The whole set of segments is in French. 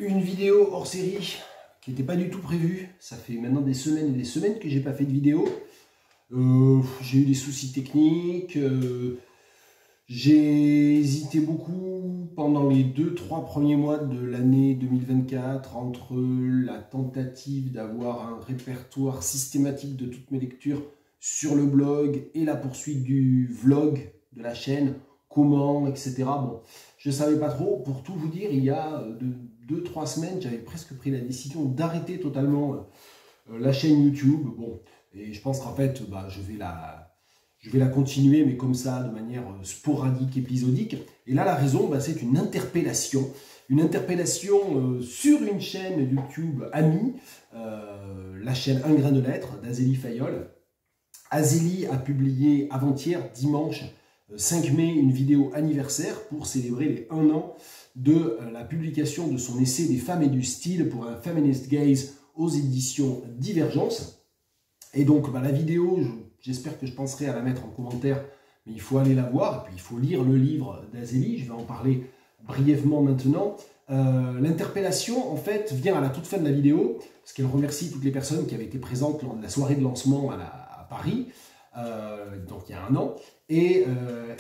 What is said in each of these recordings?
Une vidéo hors série qui n'était pas du tout prévue. Ça fait maintenant des semaines et des semaines que j'ai pas fait de vidéo. J'ai eu des soucis techniques. J'ai hésité beaucoup pendant les 2-3 premiers mois de l'année 2024 entre la tentative d'avoir un répertoire systématique de toutes mes lectures sur le blog et la poursuite du vlog de la chaîne, comment, etc. Bon, je ne savais pas trop. Pour tout vous dire, il y a 2-3 semaines, j'avais presque pris la décision d'arrêter totalement la chaîne YouTube. Bon, et je pense qu'en fait, je vais la continuer, mais comme ça, de manière sporadique, épisodique. Et là, la raison, c'est une interpellation. Une interpellation sur une chaîne YouTube amie, la chaîne Un Grain de Lettres d'Azélie Fayol. Azélie a publié avant-hier, dimanche 5 mai, une vidéo anniversaire pour célébrer les 1 an de la publication de son essai Des femmes et du style pour un feminist gaze aux éditions Divergence. Et donc, la vidéo, j'espère que je penserai à la mettre en commentaire, mais il faut aller la voir, et puis il faut lire le livre d'Azélie, je vais en parler brièvement maintenant. L'interpellation, en fait, vient à la toute fin de la vidéo, parce qu'elle remercie toutes les personnes qui avaient été présentes lors de la soirée de lancement à Paris, donc il y a 1 an, et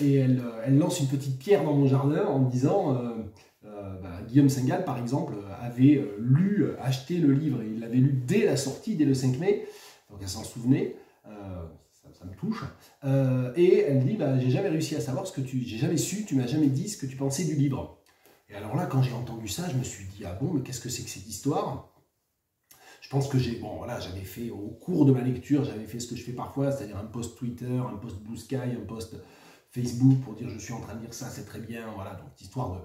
elle lance une petite pierre dans mon jardin en me disant... Guillaume Sengal, par exemple, avait acheté le livre, et il l'avait lu dès la sortie, dès le 5 mai, donc elle s'en souvenait, ça me touche, et elle dit, j'ai jamais réussi à savoir j'ai jamais su, tu m'as jamais dit ce que tu pensais du livre. Et alors là, quand j'ai entendu ça, je me suis dit, ah bon, mais qu'est-ce que c'est que cette histoire? Je pense que j'avais fait, au cours de ma lecture, j'avais fait ce que je fais parfois, c'est-à-dire un post Twitter, un post Blue Sky, un post Facebook, pour dire, je suis en train de lire ça, c'est très bien, voilà, donc histoire de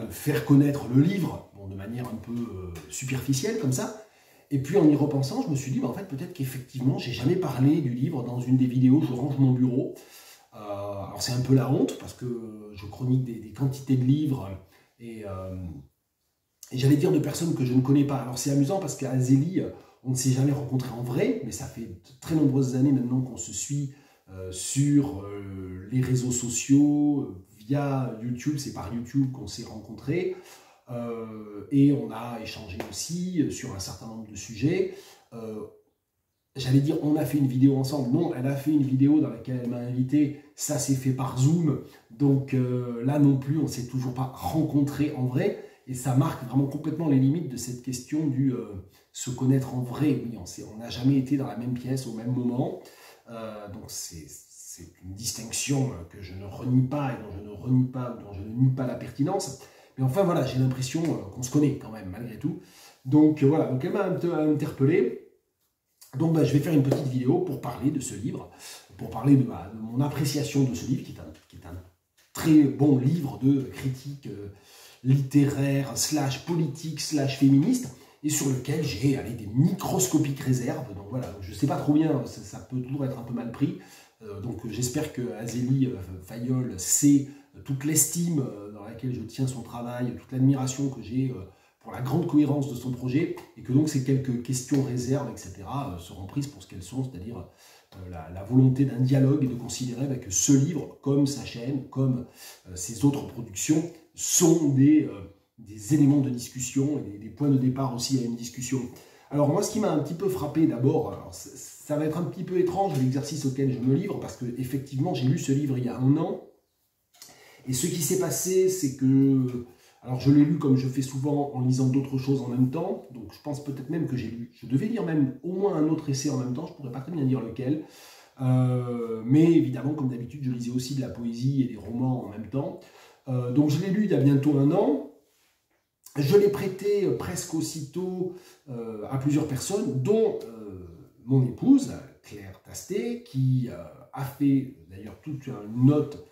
faire connaître le livre, de manière un peu superficielle, comme ça. Et puis en y repensant, je me suis dit, en fait, peut-être qu'effectivement, j'ai jamais parlé du livre dans une des vidéos, je range mon bureau. Alors c'est un peu la honte, parce que je chronique des quantités de livres, et j'allais dire de personnes que je ne connais pas. Alors c'est amusant, parce qu'Azélie, on ne s'est jamais rencontrés en vrai, mais ça fait de très nombreuses années maintenant qu'on se suit sur les réseaux sociaux, via YouTube, c'est par YouTube qu'on s'est rencontrés. Et on a échangé aussi sur un certain nombre de sujets. J'allais dire, on a fait une vidéo ensemble. Non, elle a fait une vidéo dans laquelle elle m'a invité. Ça s'est fait par Zoom. Donc là non plus, on ne s'est toujours pas rencontrés en vrai. Et ça marque vraiment complètement les limites de cette question du se connaître en vrai. Oui, on n'a jamais été dans la même pièce au même moment. Donc c'est une distinction que je ne renie pas et dont je ne nie pas la pertinence. Mais enfin voilà, j'ai l'impression qu'on se connaît quand même, malgré tout. Donc voilà, donc elle m'a interpellé. Donc je vais faire une petite vidéo pour parler de ce livre, pour parler de mon appréciation de ce livre, qui est un très bon livre de critique littéraire, politique, féministe, et sur lequel j'ai des microscopiques réserves. Donc voilà, je ne sais pas trop bien, ça peut toujours être un peu mal pris. Donc j'espère que Azélie Fayol sait toute l'estime dans laquelle je tiens son travail, toute l'admiration que j'ai pour la grande cohérence de son projet, et que donc ces quelques questions, réserves, etc. seront prises pour ce qu'elles sont, c'est-à-dire la volonté d'un dialogue et de considérer que ce livre, comme sa chaîne, comme ses autres productions, sont des éléments de discussion et des points de départ aussi à une discussion. Alors moi, ce qui m'a un petit peu frappé d'abord, ça va être un petit peu étrange l'exercice auquel je me livre, parce que effectivement j'ai lu ce livre il y a 1 an, et ce qui s'est passé, c'est que, alors je l'ai lu comme je fais souvent en lisant d'autres choses en même temps, donc je pense peut-être même que je devais lire même au moins un autre essai en même temps, je ne pourrais pas très bien dire lequel, mais évidemment comme d'habitude je lisais aussi de la poésie et des romans en même temps, donc je l'ai lu il y a bientôt 1 an. Je l'ai prêté presque aussitôt à plusieurs personnes, dont mon épouse, Claire Tastet, qui a fait d'ailleurs toute une note,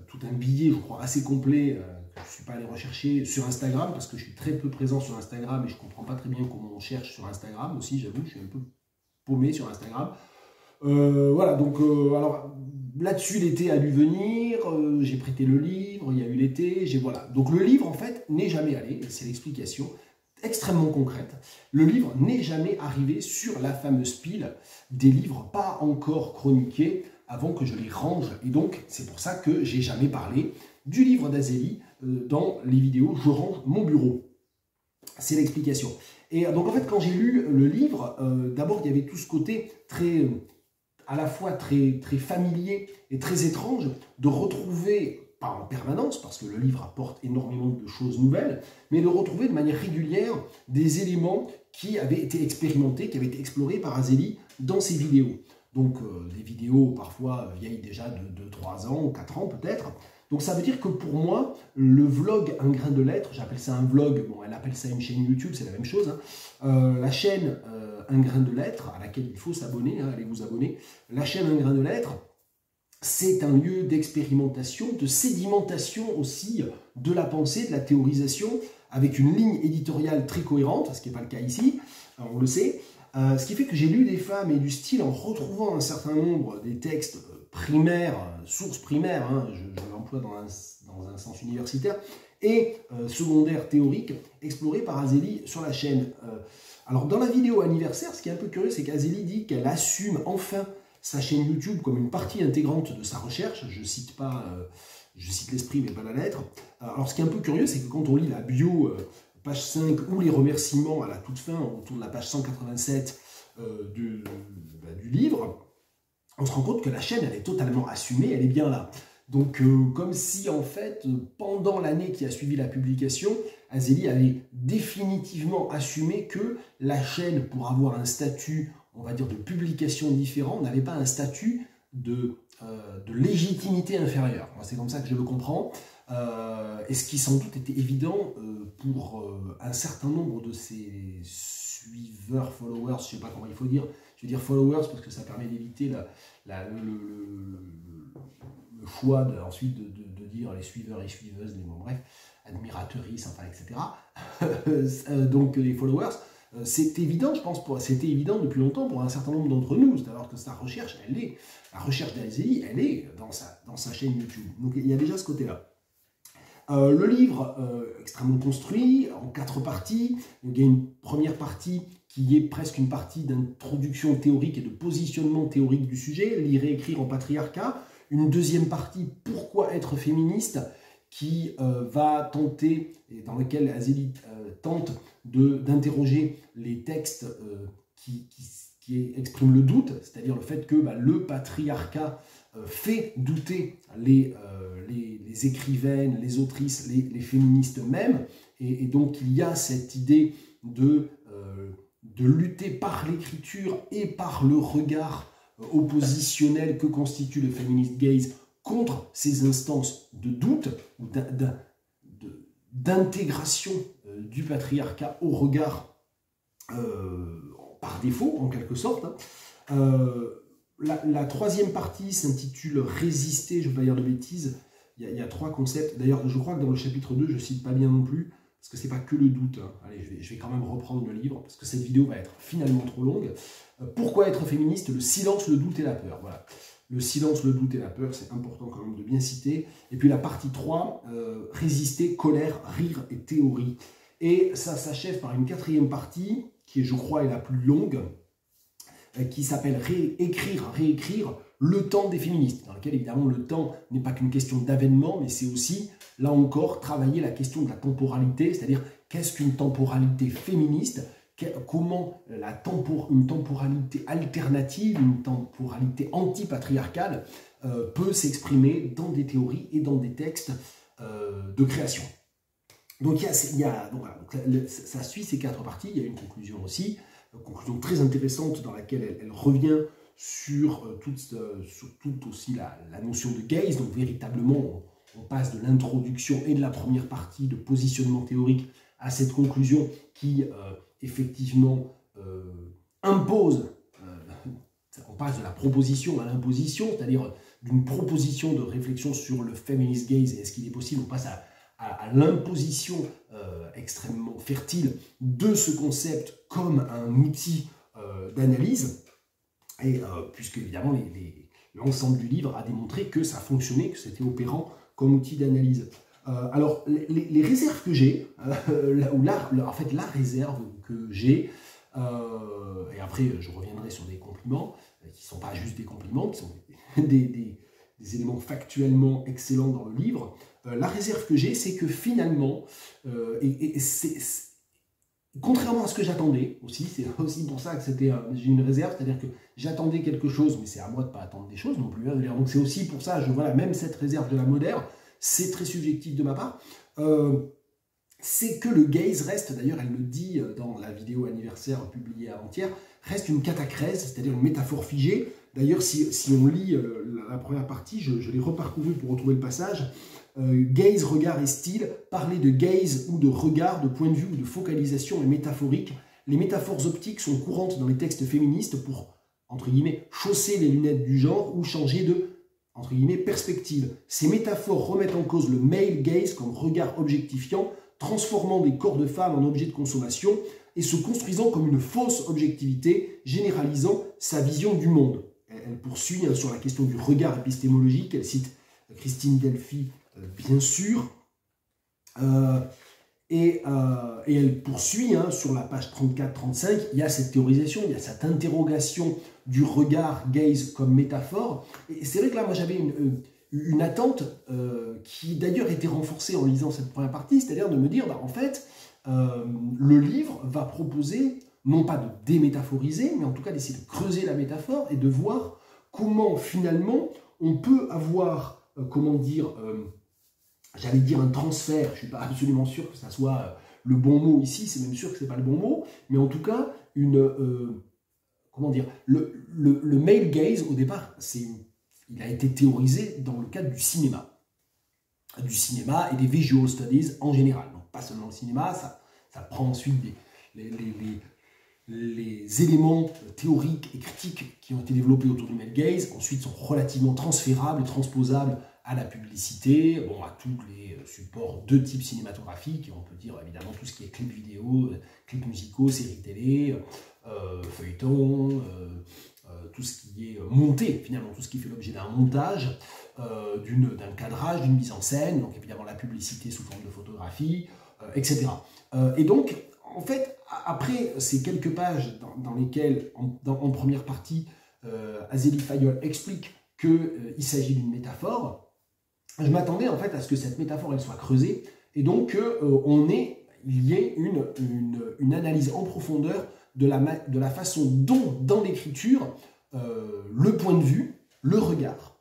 tout un billet, je crois, assez complet, que je ne suis pas allé rechercher sur Instagram, parce que je suis très peu présent sur Instagram et je ne comprends pas très bien comment on cherche sur Instagram aussi, j'avoue, je suis un peu paumé sur Instagram. Voilà, donc alors là-dessus l'été a dû venir, j'ai prêté le livre, il y a eu l'été, voilà. Donc le livre en fait n'est jamais allé, c'est l'explication extrêmement concrète. Le livre n'est jamais arrivé sur la fameuse pile des livres pas encore chroniqués avant que je les range, et donc c'est pour ça que j'ai jamais parlé du livre d'Azélie dans les vidéos Je range mon bureau. C'est l'explication. Et donc en fait, quand j'ai lu le livre, d'abord il y avait tout ce côté très, à la fois très, très familier et très étrange de retrouver, pas en permanence, parce que le livre apporte énormément de choses nouvelles, mais de retrouver de manière régulière des éléments qui avaient été expérimentés, qui avaient été explorés par Azélie dans ses vidéos. Donc des vidéos parfois vieilles déjà de 3 ans ou 4 ans peut-être. Donc ça veut dire que pour moi, le vlog Un grain de lettres, j'appelle ça un vlog, bon elle appelle ça une chaîne YouTube, c'est la même chose, hein. La chaîne Un grain de lettres, à laquelle il faut s'abonner, hein, allez vous abonner, la chaîne Un grain de lettres, c'est un lieu d'expérimentation, de sédimentation aussi de la pensée, de la théorisation, avec une ligne éditoriale très cohérente, ce qui n'est pas le cas ici, on le sait. Ce qui fait que j'ai lu des femmes et du style en retrouvant un certain nombre des textes primaires, sources primaires, hein, je l'emploie dans un sens universitaire, et secondaires théoriques, explorés par Azélie sur la chaîne. Alors dans la vidéo anniversaire, ce qui est un peu curieux, c'est qu'Azélie dit qu'elle assume enfin sa chaîne YouTube comme une partie intégrante de sa recherche. Je cite pas, je cite l'esprit mais pas la lettre. Alors ce qui est un peu curieux, c'est que quand on lit la bio, page 5, ou les remerciements à la toute fin, autour de la page 187 du livre, on se rend compte que la chaîne, elle est totalement assumée, elle est bien là. Donc, comme si, en fait, pendant l'année qui a suivi la publication, Azélie avait définitivement assumé que la chaîne, pour avoir un statut, on va dire, de publication différent, n'avait pas un statut de légitimité inférieure. C'est comme ça que je le comprends. Et ce qui, sans doute, était évident pour un certain nombre de ses suiveurs, followers, je ne sais pas comment il faut dire, je vais dire followers parce que ça permet d'éviter le choix ensuite de dire les suiveurs et suiveuses, les mots bref, admiratrices, enfin, etc. Donc les followers, c'est évident, je pense, c'était évident depuis longtemps pour un certain nombre d'entre nous, alors que sa recherche, la recherche d'Azélie, elle est dans sa chaîne YouTube. Donc il y a déjà ce côté-là. Le livre, extrêmement construit, en 4 parties. Donc, il y a une première partie qui est presque une partie d'introduction théorique et de positionnement théorique du sujet, lire et écrire en patriarcat. Une deuxième partie, pourquoi être féministe, qui va tenter, et dans laquelle Azélie tente d'interroger les textes qui expriment le doute, c'est-à-dire le fait que le patriarcat fait douter les écrivaines, les autrices, les féministes même, et donc il y a cette idée de lutter par l'écriture et par le regard oppositionnel que constitue le feminist gaze contre ces instances de doute ou d'intégration du patriarcat au regard par défaut, en quelque sorte. La troisième partie s'intitule « Résister », je ne vais pas dire de bêtises. Il y a 3 concepts. D'ailleurs, je crois que dans le chapitre 2, je ne cite pas bien non plus, parce que ce n'est pas que le doute. Allez, je vais quand même reprendre le livre, parce que cette vidéo va être finalement trop longue. Pourquoi être féministe? Le silence, le doute et la peur. Voilà. Le silence, le doute et la peur, c'est important quand même de bien citer. Et puis la partie 3, résister, colère, rire et théorie. Et ça s'achève par une 4e partie, qui, je crois, est la plus longue, qui s'appelle réécrire le temps des féministes, dans lequel évidemment le temps n'est pas qu'une question d'avènement, mais c'est aussi, là encore, travailler la question de la temporalité, c'est-à-dire qu'est-ce qu'une temporalité féministe, comment une temporalité alternative, une temporalité anti-patriarcale peut s'exprimer dans des théories et dans des textes de création. Donc, ça suit ces 4 parties, il y a une conclusion aussi, une conclusion très intéressante dans laquelle elle revient sur toute aussi la notion de gaze. Donc véritablement, on passe de l'introduction et de la première partie de positionnement théorique à cette conclusion qui, effectivement, impose, on passe de la proposition à l'imposition, c'est-à-dire d'une proposition de réflexion sur le feminist gaze et est-ce qu'il est possible, on passe à l'imposition extrêmement fertile de ce concept comme un outil d'analyse, et puisque évidemment l'ensemble du livre a démontré que ça fonctionnait, que c'était opérant comme outil d'analyse. Alors les réserves que j'ai, en fait la réserve que j'ai, et après je reviendrai sur des compliments, qui ne sont pas juste des compliments, qui sont des éléments factuellement excellents dans le livre. La réserve que j'ai, c'est que finalement, contrairement à ce que j'attendais aussi, c'est aussi pour ça que j'ai une réserve, c'est-à-dire que j'attendais quelque chose, mais c'est à moi de ne pas attendre des choses non plus. Hein, donc c'est aussi pour ça, voilà, même cette réserve de la moderne, c'est très subjectif de ma part. C'est que le gaze reste, d'ailleurs elle le dit dans la vidéo anniversaire publiée avant-hier, reste une catachrèse, c'est-à-dire une métaphore figée. D'ailleurs, si on lit la première partie, je l'ai reparcouru pour retrouver le passage, gaze, regard et style, parler de gaze ou de regard, de point de vue ou de focalisation est métaphorique. Les métaphores optiques sont courantes dans les textes féministes pour, entre guillemets, chausser les lunettes du genre ou changer de, entre guillemets, perspective. Ces métaphores remettent en cause le male gaze comme regard objectifiant, transformant des corps de femmes en objets de consommation et se construisant comme une fausse objectivité, généralisant sa vision du monde. Elle poursuit sur la question du regard épistémologique, elle cite Christine Delphi, bien sûr, et elle poursuit sur la page 34-35, il y a cette théorisation, il y a cette interrogation du regard gaze comme métaphore, et c'est vrai que là, moi j'avais une attente qui d'ailleurs était renforcée en lisant cette première partie, c'est-à-dire de me dire, en fait, le livre va proposer, non pas de démétaphoriser, mais en tout cas d'essayer de creuser la métaphore et de voir comment finalement on peut avoir, j'allais dire un transfert, je ne suis pas absolument sûr que ça soit le bon mot ici, c'est même sûr que ce n'est pas le bon mot, mais en tout cas, le male gaze, au départ, il a été théorisé dans le cadre du cinéma et des visual studies en général. Donc pas seulement le cinéma, ça prend ensuite les éléments théoriques et critiques qui ont été développés autour du male gaze, ensuite sont relativement transférables et transposables à la publicité, à tous les supports de type cinématographique, et on peut dire évidemment tout ce qui est clips vidéo, clips musicaux, séries télé, feuilletons, tout ce qui est monté, finalement, tout ce qui fait l'objet d'un montage, d'un cadrage, d'une mise en scène, donc évidemment la publicité sous forme de photographie, etc. Et donc, en fait, après ces quelques pages dans lesquelles, en première partie, Azélie Fayol explique qu'il s'agit d'une métaphore, je m'attendais en fait à ce que cette métaphore elle soit creusée, et donc il y ait une analyse en profondeur de la façon dont, dans l'écriture, le point de vue, le regard,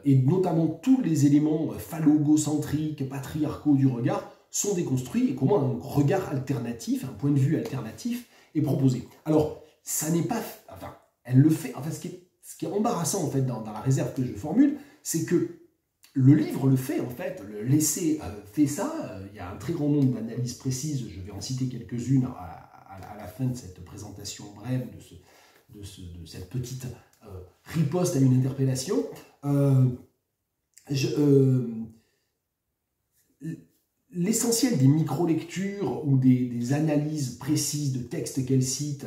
et notamment tous les éléments phallogocentriques, patriarcaux du regard, sont déconstruits et comment un regard alternatif, un point de vue alternatif est proposé. Alors, ça n'est pas... Enfin, elle le fait... Enfin, ce qui est embarrassant, en fait, dans la réserve que je formule, c'est que le livre le fait, en fait, l'essai fait ça. Il y a un très grand nombre d'analyses précises, je vais en citer quelques-unes à la fin de cette présentation brève de cette petite riposte à une interpellation. L'essentiel des micro-lectures ou des analyses précises de textes qu'elle cite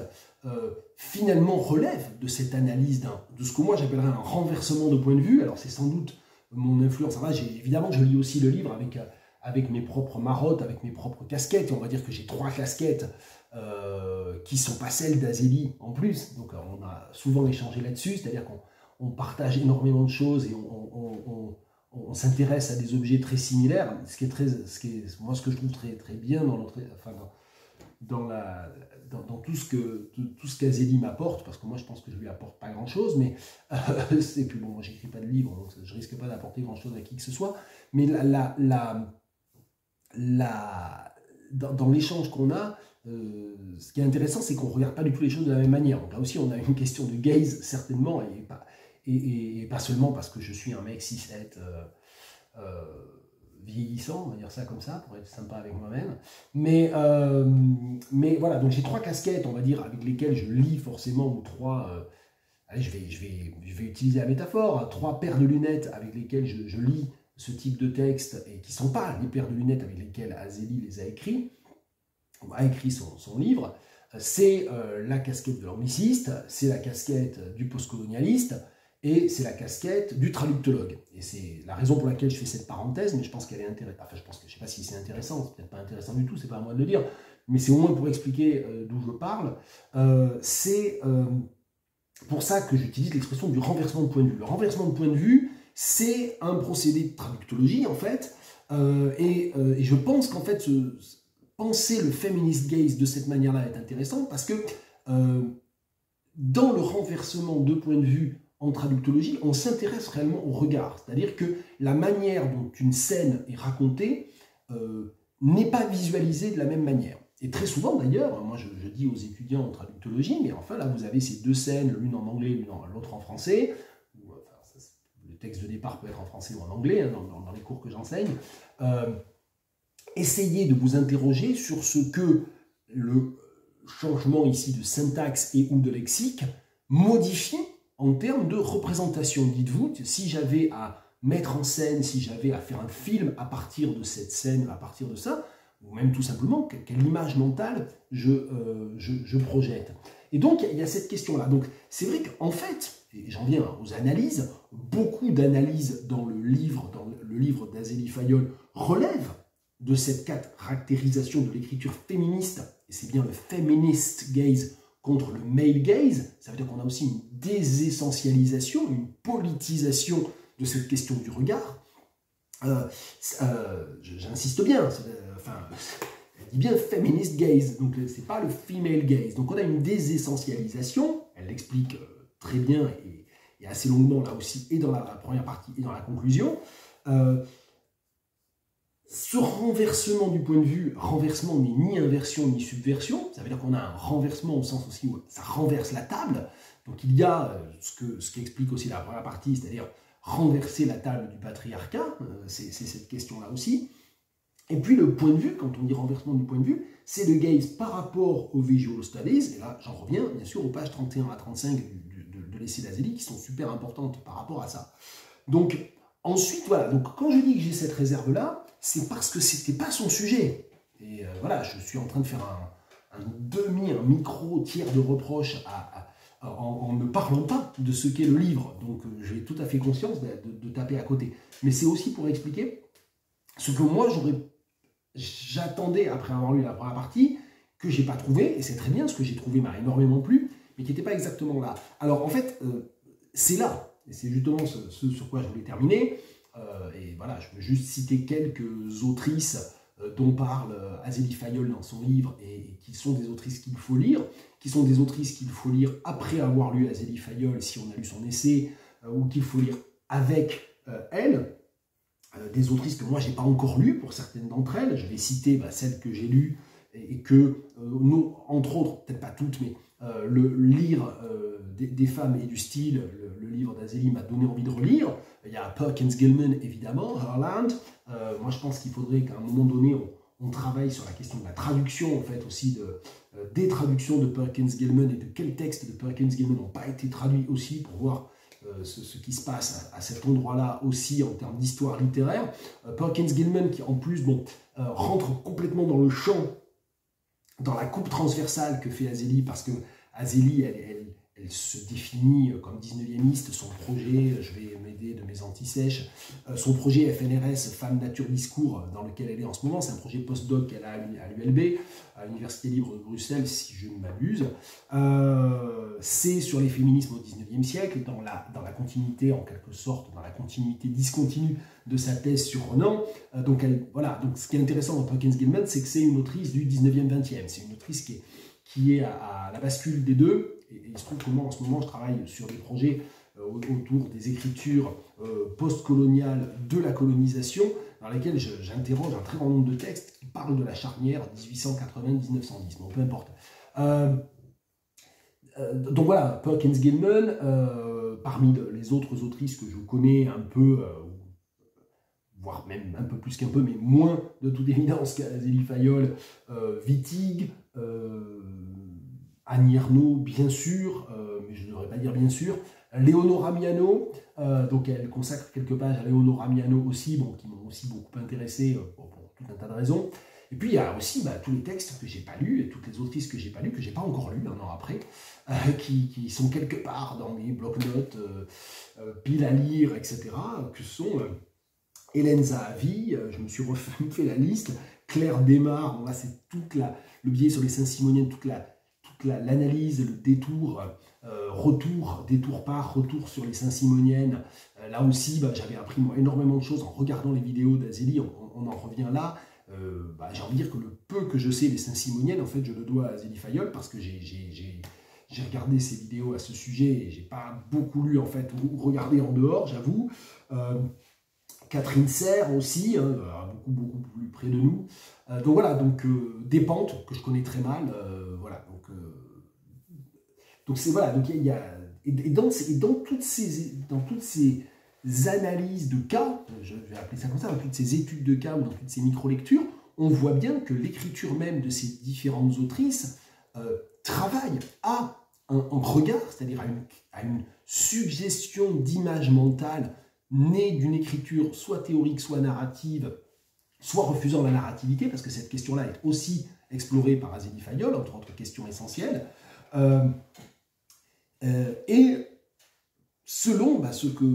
finalement relève de cette analyse de ce que moi j'appellerais un renversement de point de vue. Alors c'est sans doute mon influence. Évidemment, je lis aussi le livre avec mes propres marottes, avec mes propres casquettes. Et on va dire que j'ai 3 casquettes qui ne sont pas celles d'Azélie en plus. Donc on a souvent échangé là-dessus, c'est-à-dire qu'on partage énormément de choses et on s'intéresse à des objets très similaires. Ce que je trouve très, très bien dans tout ce qu'Azélie m'apporte, parce que moi je pense que je lui apporte pas grand chose, mais et puis bon, moi j'écris pas de livre, donc je risque pas d'apporter grand chose à qui que ce soit, mais dans l'échange qu'on a, ce qui est intéressant, c'est qu'on regarde pas du tout les choses de la même manière. Donc là aussi on a une question de gaze certainement, et pas seulement parce que je suis un mec 6-7 vieillissant, on va dire ça comme ça, pour être sympa avec moi-même. Mais voilà, donc j'ai 3 casquettes, on va dire, avec lesquelles je lis forcément, ou 3... allez, je vais utiliser la métaphore, 3 paires de lunettes avec lesquelles je lis ce type de texte, et qui ne sont pas les paires de lunettes avec lesquelles Azélie les a écrits, ou a écrit son livre. C'est la casquette de l'orniciste, c'est la casquette du postcolonialiste, et c'est la casquette du traductologue. Et c'est la raison pour laquelle je fais cette parenthèse, mais je pense qu'elle est intéressante. Enfin, je ne sais pas si c'est intéressant, c'est peut-être pas intéressant du tout, c'est pas à moi de le dire, mais c'est au moins pour expliquer d'où je parle. C'est pour ça que j'utilise l'expression du renversement de point de vue. Le renversement de point de vue, c'est un procédé de traductologie, en fait, et je pense qu'en fait, penser le feminist gaze de cette manière-là est intéressant parce que dans le renversement de point de vue en traductologie, on s'intéresse réellement au regard. C'est-à-dire que la manière dont une scène est racontée n'est pas visualisée de la même manière. Et très souvent d'ailleurs, moi je dis aux étudiants en traductologie, mais enfin là vous avez ces deux scènes, l'une en anglais, l'autre en français. Le texte de départ peut être en français ou en anglais, hein, dans les cours que j'enseigne. Essayez de vous interroger sur ce que le changement ici de syntaxe et ou de lexique modifie en termes de représentation. Dites-vous, si j'avais à mettre en scène, si j'avais à faire un film à partir de cette scène, à partir de ça, ou même tout simplement, quelle image mentale je projette. Et donc, il y a cette question-là. Donc, c'est vrai qu'en fait, et j'en viens aux analyses, beaucoup d'analyses dans le livre d'Azélie Fayol relèvent de cette caractérisation de l'écriture féministe, et c'est bien le feminist gaze contre le male gaze. Ça veut dire qu'on a aussi une désessentialisation, une politisation de cette question du regard. J'insiste bien, elle dit bien feminist gaze, donc c'est pas le female gaze. Donc on a une désessentialisation, elle l'explique très bien et assez longuement là aussi, et dans la première partie et dans la conclusion. Ce renversement du point de vue, renversement n'est ni inversion ni subversion, ça veut dire qu'on a un renversement au sens aussi où ça renverse la table. Donc il y a ce qu'explique aussi la première partie, c'est-à-dire renverser la table du patriarcat, c'est cette question-là aussi. Et puis le point de vue, quand on dit renversement du point de vue, c'est le gaze par rapport aux visual studies, et là j'en reviens bien sûr aux pages 31 à 35 de l'essai d'Azélie qui sont super importantes par rapport à ça. Donc ensuite, voilà, donc quand je dis que j'ai cette réserve-là, c'est parce que c'était pas son sujet. Et voilà, je suis en train de faire un micro tiers de reproche en ne parlant pas de ce qu'est le livre. Donc j'ai tout à fait conscience de taper à côté. Mais c'est aussi pour expliquer ce que moi j'attendais après avoir lu la première partie, que j'ai pas trouvé, et c'est très bien, ce que j'ai trouvé m'a énormément plu, mais qui n'était pas exactement là. Alors en fait, c'est là, et c'est justement ce sur quoi je voulais terminer, et voilà, je veux juste citer quelques autrices dont parle Azélie Fayol dans son livre, et qui sont des autrices qu'il faut lire, après avoir lu Azélie Fayol, si on a lu son essai, ou qu'il faut lire avec elle, des autrices que moi j'ai pas encore lues pour certaines d'entre elles. Je vais citer celles que j'ai lues et que, nous, entre autres, peut-être pas toutes, mais le lire des femmes et du style, le livre d'Azélie m'a donné envie de relire. Il y a Perkins Gilman, évidemment, Herland. Moi je pense qu'il faudrait qu'à un moment donné on travaille sur la question de la traduction, en fait, aussi des traductions de Perkins Gilman et de quels textes de Perkins Gilman n'ont pas été traduits aussi pour voir ce qui se passe à cet endroit-là aussi en termes d'histoire littéraire. Perkins Gilman qui en plus rentre complètement dans le champ, dans la coupe transversale que fait Azélie, parce que Azélie, elle se définit comme 19e-iste, son projet, je vais m'aider de mes antisèches, son projet FNRS, Femmes, Nature, Discours, dans lequel elle est en ce moment, c'est un projet post-doc qu'elle a à l'ULB, à l'Université libre de Bruxelles, si je ne m'abuse. C'est sur les féminismes au 19e siècle, dans la continuité, en quelque sorte, dans la continuité discontinue de sa thèse sur Renan. Donc ce qui est intéressant dans Perkins Gilman, c'est que c'est une autrice du 19e-20e, c'est une autrice qui est à la bascule des deux. Et il se trouve que moi, en ce moment, je travaille sur des projets autour des écritures post-coloniales de la colonisation, dans lesquelles j'interroge un très grand nombre de textes qui parlent de la charnière 1880-1910. Bon, peu importe. Donc voilà, Perkins Gilman, parmi les autres autrices que je connais un peu, voire même un peu plus qu'un peu, mais moins de toute évidence qu'Azélie Fayol, Wittig, Annie Ernaux, bien sûr, mais je ne devrais pas dire bien sûr, Leonora Miano, donc elle consacre quelques pages à Leonora Miano aussi, qui m'ont aussi beaucoup intéressé pour tout un tas de raisons. Et puis il y a aussi tous les textes que j'ai pas lus, et toutes les autrices que j'ai pas lues, que j'ai pas encore lues un an après, qui sont quelque part dans mes bloc-notes, piles à lire, etc., que sont Hélène Zahavi, je me suis refait la liste, Claire Desmar, bon là c'est le biais sur les Saint-Simoniennes, toute l'analyse, le détour, retour sur les Saint-Simoniennes. Là aussi, j'avais appris moi énormément de choses en regardant les vidéos d'Azélie, on en revient là. j'ai envie de dire que le peu que je sais des Saint-Simoniennes, en fait, je le dois à Zélie Fayol, parce que j'ai regardé ses vidéos à ce sujet et j'ai pas beaucoup lu, en fait, ou regardé en dehors, j'avoue. Catherine Serre aussi, hein, beaucoup plus près de nous. Donc voilà, des pentes que je connais très mal, voilà. Donc c'est voilà, donc il y a dans toutes ces analyses de cas, je vais appeler ça comme ça, dans toutes ces études de cas ou dans toutes ces micro-lectures, on voit bien que l'écriture même de ces différentes autrices travaille à un regard, c'est-à-dire à une suggestion d'image mentale née d'une écriture soit théorique, soit narrative, soit refusant la narrativité, parce que cette question-là est aussi explorée par Zélie Fayol, entre autres questions essentielles. Et selon ce que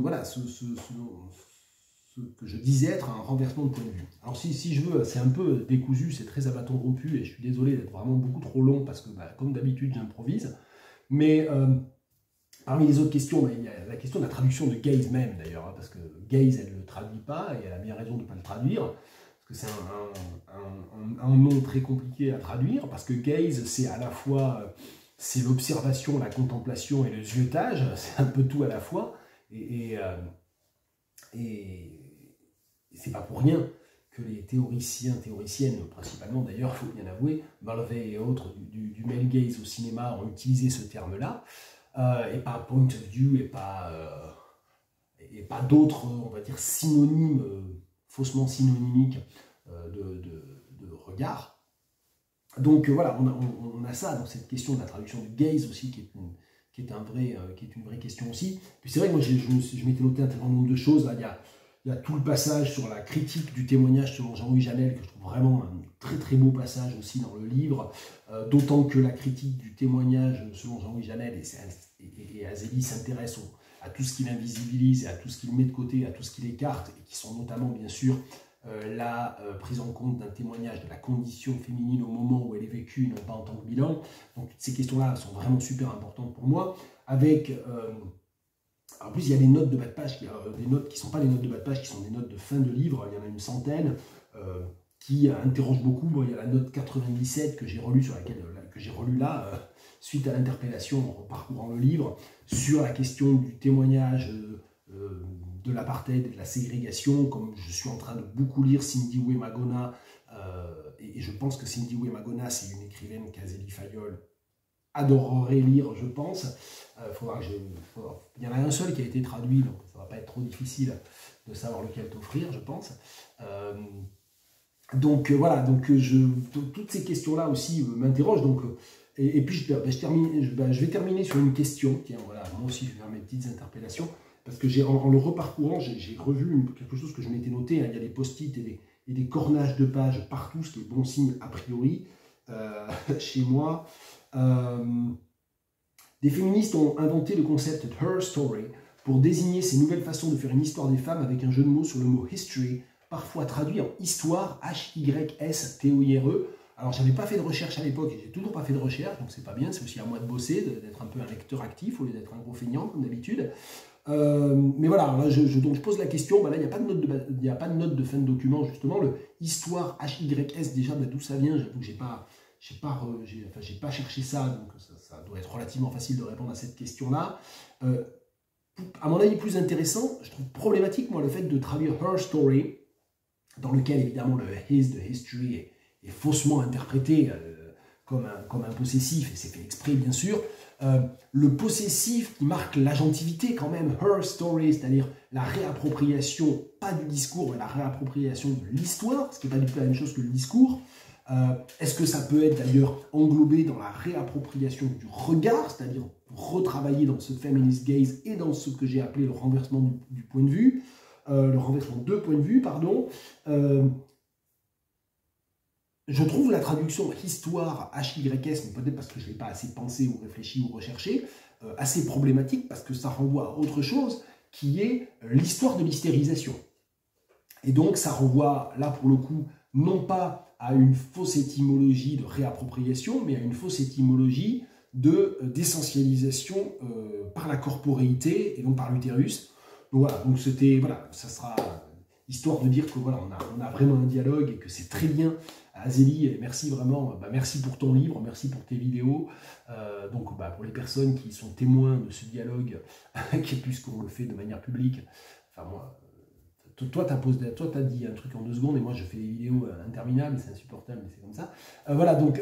je disais être un renversement de point de vue. Alors si je veux, c'est un peu décousu, c'est très à bâton rompu, et je suis désolé d'être vraiment beaucoup trop long, parce que comme d'habitude j'improvise, mais parmi les autres questions, il y a la question de la traduction de Gaze même d'ailleurs, hein, parce que Gaze elle ne le traduit pas, et elle a bien raison de ne pas le traduire, parce que c'est un nom très compliqué à traduire, parce que Gaze c'est à la fois... c'est l'observation, la contemplation et le ziotage, c'est un peu tout à la fois, et c'est pas pour rien que les théoriciennes, principalement d'ailleurs, il faut bien avouer, Mulvey et autres du male gaze au cinéma ont utilisé ce terme-là, et pas point of view, et pas d'autres, on va dire, synonymes, faussement synonymiques de regard. Donc voilà, on a ça dans cette question de la traduction du gaze aussi, qui est une vraie question aussi. Puis c'est vrai que moi je m'étais noté un certain nombre de choses. Là, il y a tout le passage sur la critique du témoignage selon Jean-Louis Janel, que je trouve vraiment un très très beau passage aussi dans le livre, d'autant que la critique du témoignage selon Jean-Louis Janel et Azélie s'intéresse à tout ce qu'il invisibilise, et à tout ce qu'il met de côté, à tout ce qu'il écarte, et qui sont notamment bien sûr la prise en compte d'un témoignage de la condition féminine au moment où elle est vécue, non pas en tant que bilan. Donc toutes ces questions-là sont vraiment super importantes pour moi. Avec, en plus, il y a des notes de bas de page, des notes qui ne sont pas des notes de bas de page, qui sont des notes de fin de livre. Il y en a une centaine qui interrogent beaucoup. Bon, il y a la note 97 que j'ai relue, suite à l'interpellation en parcourant le livre, sur la question du témoignage de l'apartheid et de la ségrégation, comme je suis en train de beaucoup lire Cindy Uemagona, et je pense que Cindy Uemagona, c'est une écrivaine qu'Azélie Fayol adorerait lire, je pense. Il y en a un seul qui a été traduit, donc ça ne va pas être trop difficile de savoir lequel t'offrir, je pense. Voilà, toutes ces questions-là aussi m'interrogent. Et puis je vais terminer sur une question. Tiens, voilà, moi aussi je vais faire mes petites interpellations. Parce que en le reparcourant, j'ai revu quelque chose que je m'étais noté. Hein. Il y a des post-it et des cornages de pages partout, ce qui est bon signe a priori chez moi. Des féministes ont inventé le concept de Her Story pour désigner ces nouvelles façons de faire une histoire des femmes avec un jeu de mots sur le mot history, parfois traduit en histoire, H-Y-S-T-O-I-R-E. Alors, je n'avais pas fait de recherche à l'époque et j'ai toujours pas fait de recherche, donc c'est pas bien, c'est aussi à moi de bosser, d'être un peu un lecteur actif au lieu d'être un gros feignant comme d'habitude. Mais voilà, là, donc je pose la question, là il n'y a pas de note de fin de document, justement, le histoire HYS, déjà d'où ça vient, j'avoue que j'ai pas cherché ça, donc ça doit être relativement facile de répondre à cette question-là. À mon avis, plus intéressant, je trouve problématique, moi, le fait de traduire Her Story, dans lequel, évidemment, le his de history est faussement interprété comme un possessif, et c'est fait exprès, bien sûr. Le possessif qui marque l'agentivité, quand même, Her Story, c'est-à-dire la réappropriation, pas du discours, mais la réappropriation de l'histoire, ce qui n'est pas du tout la même chose que le discours. Est-ce que ça peut être d'ailleurs englobé dans la réappropriation du regard, c'est-à-dire retravailler dans ce feminist gaze et dans ce que j'ai appelé le renversement du point de vue, le renversement de point de vue, pardon. Je trouve la traduction histoire HYS, mais peut-être parce que je ne l'ai pas assez pensé ou réfléchi ou recherché, assez problématique parce que ça renvoie à autre chose qui est l'histoire de l'hystérisation. Et donc ça renvoie là pour le coup non pas à une fausse étymologie de réappropriation, mais à une fausse étymologie d'essentialisation par la corporéité et non par l'utérus. Donc voilà, ça sera histoire de dire que voilà, on a vraiment un dialogue et que c'est très bien. Azélie, et merci vraiment, merci pour ton livre, merci pour tes vidéos. Donc pour les personnes qui sont témoins de ce dialogue, qui est plus qu'on le fait de manière publique, enfin moi, toi t'as dit un truc en 2 secondes et moi je fais des vidéos interminables, c'est insupportable, mais c'est comme ça. Voilà, donc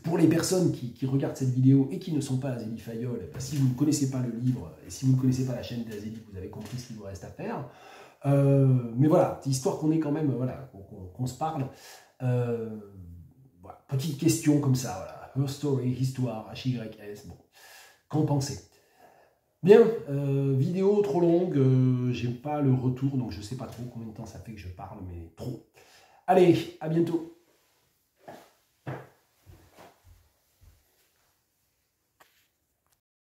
pour les personnes qui regardent cette vidéo et qui ne sont pas Azélie Fayol, si vous ne connaissez pas le livre et si vous ne connaissez pas la chaîne d'Azélie, vous avez compris ce qu'il vous reste à faire. Mais voilà, histoire qu'on ait quand même, voilà, qu'on se parle. Voilà, petite question comme ça, voilà. Her story, histoire, HYS, bon. Qu'en pensez? Bien, vidéo trop longue, j'aime pas le retour, donc je sais pas trop combien de temps ça fait que je parle, mais trop. Allez, à bientôt.